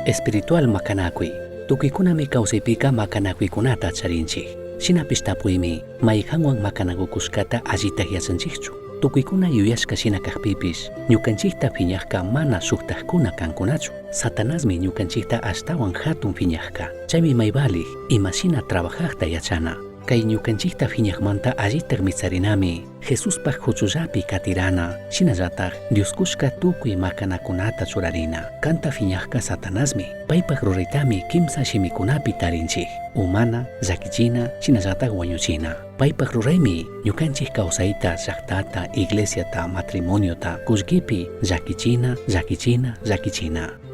Espiritual Macanacui. Tukuikunami kawsaypika Macanacuicunata charinchik. Shinapish tapuymi, mayqanwan macanakukushkata allita yachanchikchu. Tukuykuna yuyashka shina kaqpipish, ñucanchijta phiñaqka mana suqtaqkuna kankunachu. Satanasmi ñucanchijta ashtawan hatun phiñaqka. Chaymi mayvalik, imashina trabajaqta yachana. Kay ñucanchijta phiñaqmanta allitaq mitsarinami, Jesuspaq huchullapi katirana, shinallataj Dioskushka tukuy macanakunata churarina. Kanta phiñaqka Satanasmi, paypaq ruraytami kimsa shimikunapi tarinchik. Humana, llakichina, shinallataj wañuchina. Paypaq ruraymi ñucanchij kawsayta, llaqtata, iglesiata, matrimoniota, kullkipi llakichina.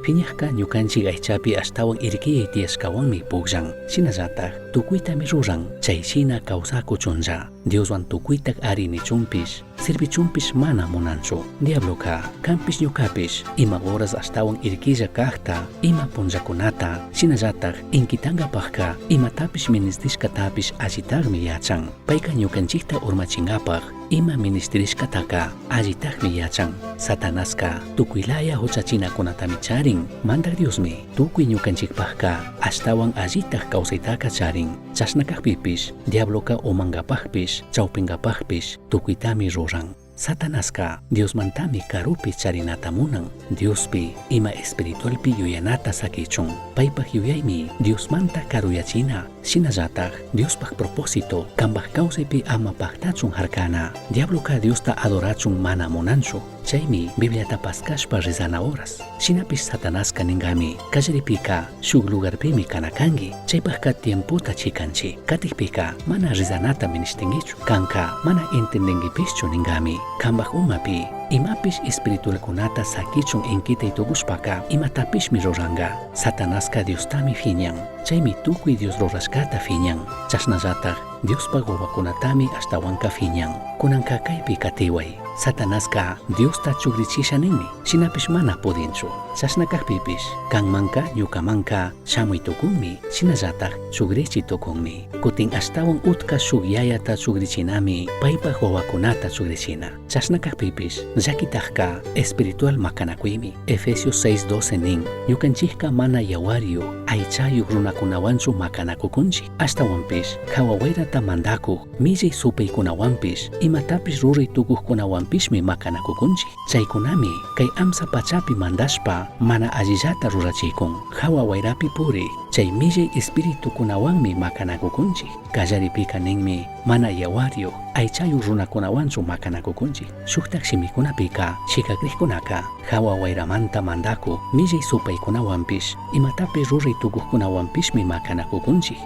Phiñaqka ñucanchij aychapi ashtawan irkiyay tiyashkawanmi pukllan. Shinallataj tukuytami ruran, chayshina kawsakuchunlla. Dioswan tukuytak arinichunpish, sirvichunpish mana munanchu. Diabloka, kanpish ñukapish, ima horas ashtawan irkilla kaqta, ima punllakunata, shinallataj inkitangapaqqa, imatapish ministishkatapish allitaqmi yachan. Payqa ñucanchijta urmachingapaq, ima ministrishkataka allitaqmi yachan. Satanaska tukuylaya huchachinakunatami charin. Mandak Diosmi tukuy ñucanchikpaqqa ashtawan allitaq kawsaytaka charin. Chashnakaqpipish, diabloka umangapaqpish, chawpingapaqpish tukuytami ruran. Satanaska Diosmantami karupi charinata munan. Diospi ima espiritualpi yuyanata sakichun. Paypaq yuyaymi Diosmanta karuyachina. Shinallataj Diospaq propósito kambaq kawsaypi ama paqtachun harkana. Diabloka Diosta adorachun mana munanchu. Chaymi Bibliata paskashpa rizana horas. Shinapish Satanaska ningami kallaripika shuk lugarpimi kanakangi. Chaypaqqa tiempota chikanchi. Katikpika mana rizanata ministingichu. Kanka mana entendengipischu ningami. Kambaq umapi imapish espiritualkunata sakichun inkitay tukushpaka imatapishmi ruranga. Satanaska Diostami phiñan. Chaymi tukuy Dios rurashkata phiñan. Chasnallataj Diospaq wawakunatami ashtawanka phiñan. Kunanka kaypi katiway. Satanaska Diosta chugrichishaninmi, shinapish mana pudinchu. Chashnakaqpipish kanmanka ñukamanka shamuy tukunmi, shinallataj chugrichi tukunmi. Kutin ashtawan utka shuk yayata chugrichinami, paypaq wawakunata chugrichina. Chashnakaqpipish llakitajka espiritual Macanacuimi. Efesios 6:12 nin, ñucanchijka mana yawaryu, aychayuq runakunawanchu macanakukunchik. Ashtawanpish hawawayrata mandakuq, millay supaykunawanpish, imatapish ruray tukuqkunawanpishmi macanakukunchik. Chaykunami kay amsa pachapi mandashpa mana allillata rurachikun. Hawa wayrapi puri, chay millay espiritukunawanmi macanakukunchik. Kallaripika ninmi mana yawaryu, aychayuq runakunawanchu macanakukunchik. Shuktaq shimikunapika shikakrijkunaka hawa wayramanta mandaku millay supaykunawanpish imatapi ruray tukuqkunawanpishmi macanakukunchik.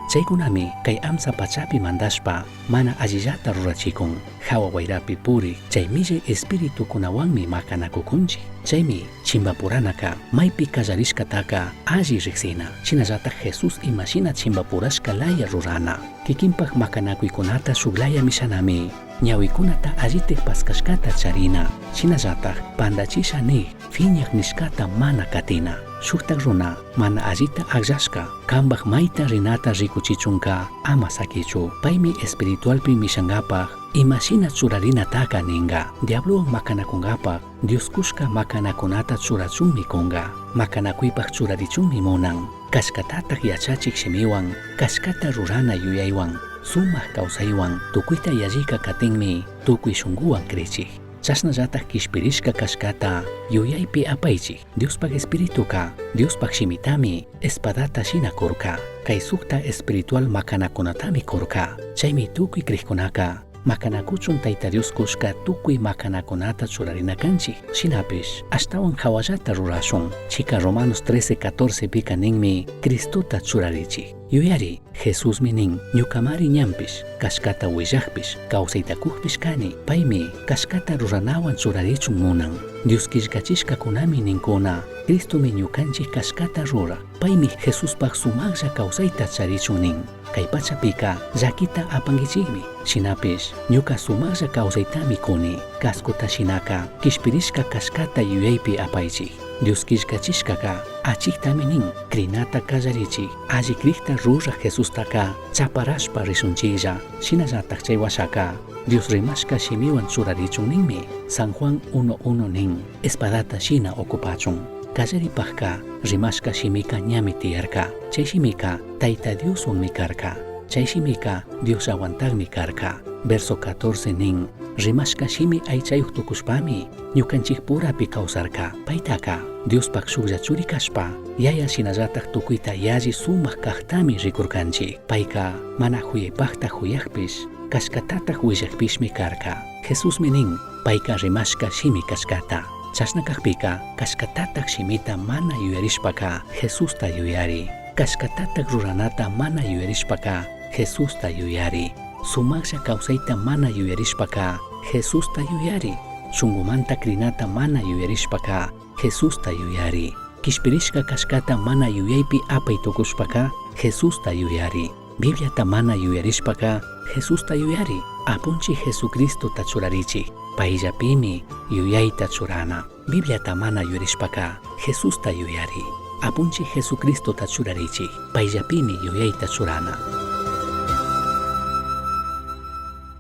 Chaykunami kay amsa pachapi mandashpa mana allillata rurachikun. Hawa wayrapi puri chay millay espiritukunawanmi macanakukunchik. Chaymi chimbapuranaka maypi kallarishkataka alli riqsina. Shinallataj Jesus imashina chimbapurashka laya rurana. Kikinpaq macanakuykunata shuklaya mishanami. Ñawikunata allitaq paskashkata charina. Shinallataj pandachisha nig phiñaq nishkata mana katina. Shuktaq runa mana allita aqllashka kambaq mayta rinata rikuchichunka ama sakichu. Paymi espiritualpi mishangapaq imashina churarinataka ninga. Diablowan macanakunkapaq Dioskushka macanakunata churachunmi kunga. Macanakuypaq churarichunmi munan. Kashkatataq yachachik shimiwan, kashkata rurana yuyaywan, sumaq kawsaywan tukuyta yallika katinmi tukuy shunkuwan krichik. Chasnallataj kishpirishka kashkata yuyaypi apaychik. Diospaq espirituka, Diospaq shimitami espadata shina kurka. Kay sukta espiritual macanakunatami kurka. Chaymi tukuy crijcunaka macanakuchun Tayta Dios kushka tukuy macanakunata churarinakanchik. Shinapish ashtawan hawallata rurashun. Chika Romanos 13:14 pika ninmi Cristota churarichik. Yuyari Jesusmi nin ñukamari ñampish kashkata willaqpish kawsaytakuqpish kani. Paymi kashkata ruranawan churarichun munan. Dios kishkachishkakunami ninkuna Cristomi ñukanchik kashkata rura. Paymi Jesuspaq sumaqlla kawsayta charichun nin. Kay pachapika llakita apangichikmi. Shinapish ñuka sumaqlla kawsaytami kuni. Kaskuta shinaka kishpirishka kashkata yuyaypi apaychik. Dios kishkachishkaka achiktami nin krinata kallarichik. Alli krikta rura Jesustaka chaparashpa risunchilla. Shinallataj chay washaka Dios rimashka shimiwan churarichun ninmi. San Juan 1:1 nin espadata shina okupachun. kallaripajka rimashka shimika ñami tiyarka. Chay shimika Tayta Dioswanmi karka. Chay shimika Dios aguantagmi karka. Verso 14 nin: rimashka shimi aychayuq tukushpami ñukanchij purapi kawsarka. Paytaka Diospak shuklla churi kashpa yaya shinallataj tukuyta yalli sumaq kaqtami rikurkanchik. Payka mana huyaypaqta huyaqpish kashkatataq willaqpishmi karka. Jesusmi nin payka rimashka shimi kashkata. Chashna kaqpika kashkatataq shimita mana yuyarishpaka Jesusta yuyari. Kashkatataq ruranata mana yuyarishpaka Jesusta yuyari. Sumaqlla kawsayta mana yuyarishpaka Jesusta yuyari. Shunqumanta krinata mana yuyarishpaka Jesusta yuyari. Kishpirishka kashkata mana yuyaypi apay tukushpaka Jesusta yuyari. Bibliata mana yuyarishpaka Jesusta yuyari. Apunchi Jesucristo churarichik. Payllapimi yuyayta churana. Bibliata mana yuyarishpaka Jesusta yuyari. Apunchi Jesucristo churarichik. Payllapimi yuyayta churana.